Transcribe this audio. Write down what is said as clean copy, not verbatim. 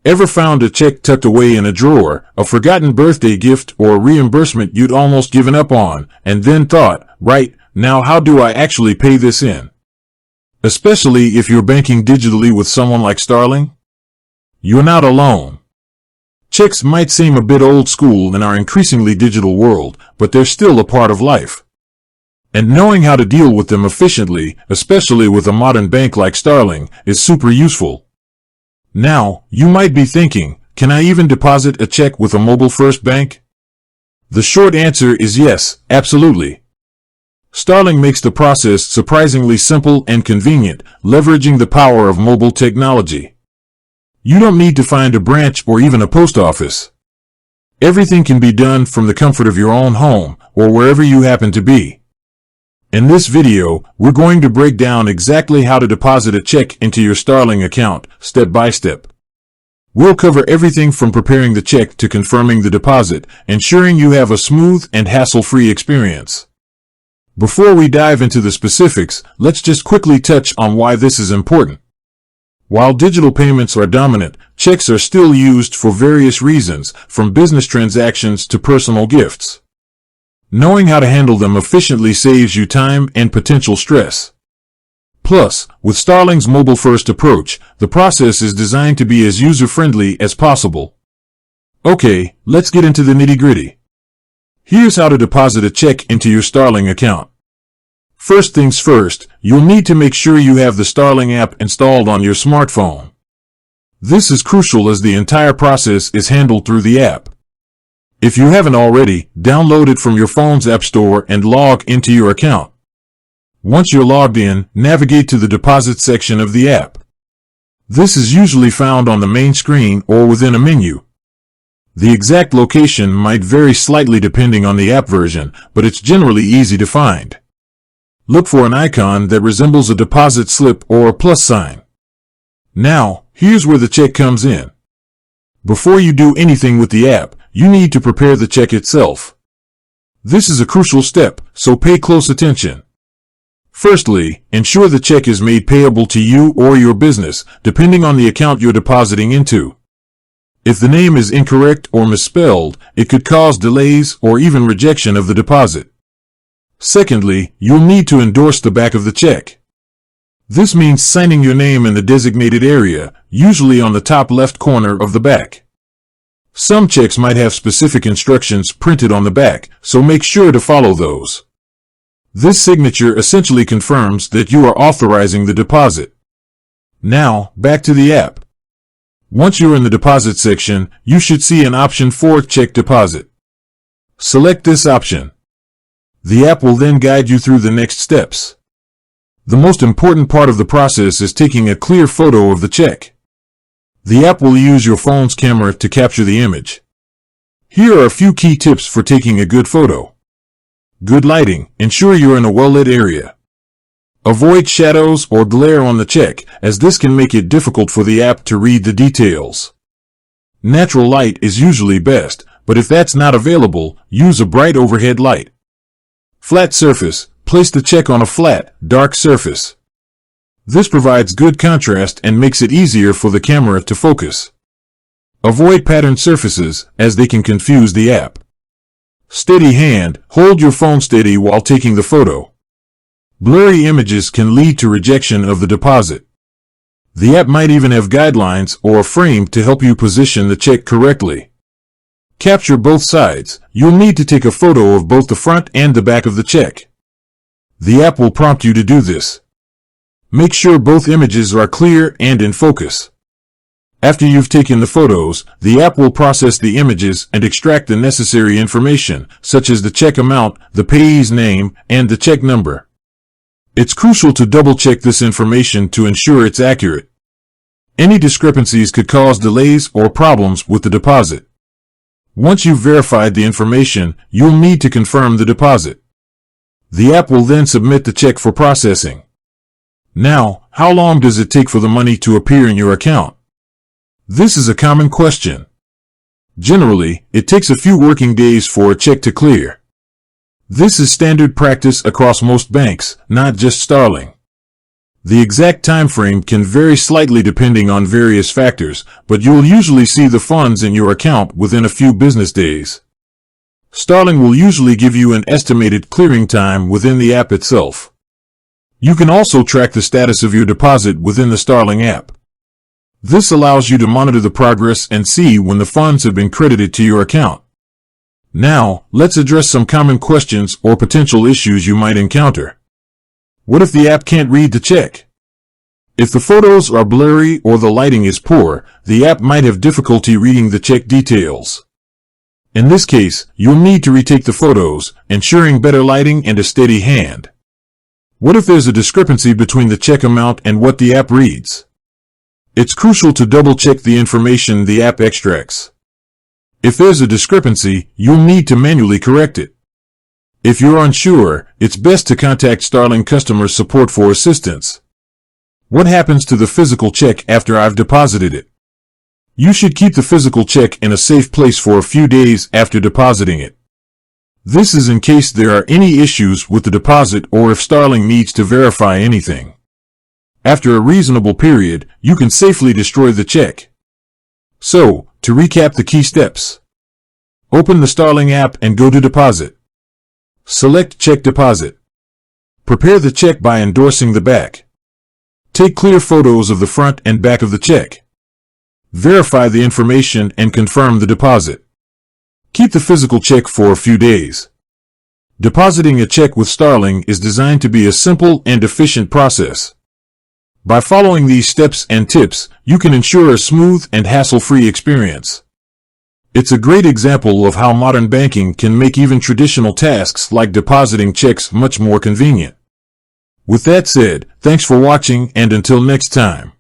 Ever found a check tucked away in a drawer, a forgotten birthday gift, or a reimbursement you'd almost given up on, and then thought, right, now how do I actually pay this in? Especially if you're banking digitally with someone like Starling? You're not alone. Checks might seem a bit old school in our increasingly digital world, but they're still a part of life. And knowing how to deal with them efficiently, especially with a modern bank like Starling, is super useful. Now, you might be thinking, can I even deposit a check with a mobile-first bank? The short answer is yes, absolutely. Starling makes the process surprisingly simple and convenient, leveraging the power of mobile technology. You don't need to find a branch or even a post office. Everything can be done from the comfort of your own home or wherever you happen to be. In this video, we're going to break down exactly how to deposit a check into your Starling account, step by step. We'll cover everything from preparing the check to confirming the deposit, ensuring you have a smooth and hassle-free experience. Before we dive into the specifics, let's just quickly touch on why this is important. While digital payments are dominant, checks are still used for various reasons, from business transactions to personal gifts. Knowing how to handle them efficiently saves you time and potential stress. Plus, with Starling's mobile-first approach, the process is designed to be as user-friendly as possible. Okay, let's get into the nitty-gritty. Here's how to deposit a check into your Starling account. First things first, you'll need to make sure you have the Starling app installed on your smartphone. This is crucial as the entire process is handled through the app. If you haven't already, download it from your phone's app store and log into your account. Once you're logged in, navigate to the deposit section of the app. This is usually found on the main screen or within a menu. The exact location might vary slightly depending on the app version, but it's generally easy to find. Look for an icon that resembles a deposit slip or a plus sign. Now, here's where the check comes in. Before you do anything with the app, you need to prepare the check itself. This is a crucial step, so pay close attention. Firstly, ensure the check is made payable to you or your business, depending on the account you're depositing into. If the name is incorrect or misspelled, it could cause delays or even rejection of the deposit. Secondly, you'll need to endorse the back of the check. This means signing your name in the designated area, usually on the top left corner of the back. Some checks might have specific instructions printed on the back, so make sure to follow those. This signature essentially confirms that you are authorizing the deposit. Now, back to the app. Once you're in the deposit section, you should see an option for check deposit. Select this option. The app will then guide you through the next steps. The most important part of the process is taking a clear photo of the check. The app will use your phone's camera to capture the image. Here are a few key tips for taking a good photo. Good lighting. Ensure you're in a well-lit area. Avoid shadows or glare on the check, as this can make it difficult for the app to read the details. Natural light is usually best, but if that's not available, use a bright overhead light. Flat surface. Place the check on a flat, dark surface. This provides good contrast and makes it easier for the camera to focus. Avoid patterned surfaces, as they can confuse the app. Steady hand. Hold your phone steady while taking the photo. Blurry images can lead to rejection of the deposit. The app might even have guidelines or a frame to help you position the check correctly. Capture both sides. You'll need to take a photo of both the front and the back of the check. The app will prompt you to do this. Make sure both images are clear and in focus. After you've taken the photos, the app will process the images and extract the necessary information, such as the check amount, the payee's name, and the check number. It's crucial to double-check this information to ensure it's accurate. Any discrepancies could cause delays or problems with the deposit. Once you've verified the information, you'll need to confirm the deposit. The app will then submit the check for processing. Now, how long does it take for the money to appear in your account? This is a common question. Generally, it takes a few working days for a check to clear. This is standard practice across most banks, not just Starling. The exact time frame can vary slightly depending on various factors, but you'll usually see the funds in your account within a few business days. Starling will usually give you an estimated clearing time within the app itself. You can also track the status of your deposit within the Starling app. This allows you to monitor the progress and see when the funds have been credited to your account. Now, let's address some common questions or potential issues you might encounter. What if the app can't read the check? If the photos are blurry or the lighting is poor, the app might have difficulty reading the check details. In this case, you'll need to retake the photos, ensuring better lighting and a steady hand. What if there's a discrepancy between the check amount and what the app reads? It's crucial to double-check the information the app extracts. If there's a discrepancy, you'll need to manually correct it. If you're unsure, it's best to contact Starling customer support for assistance. What happens to the physical check after I've deposited it? You should keep the physical check in a safe place for a few days after depositing it. This is in case there are any issues with the deposit or if Starling needs to verify anything. After a reasonable period, you can safely destroy the check. So, to recap the key steps. Open the Starling app and go to Deposit. Select Check Deposit. Prepare the check by endorsing the back. Take clear photos of the front and back of the check. Verify the information and confirm the deposit. Keep the physical check for a few days. Depositing a check with Starling is designed to be a simple and efficient process. By following these steps and tips, you can ensure a smooth and hassle-free experience. It's a great example of how modern banking can make even traditional tasks like depositing checks much more convenient. With that said, thanks for watching and until next time.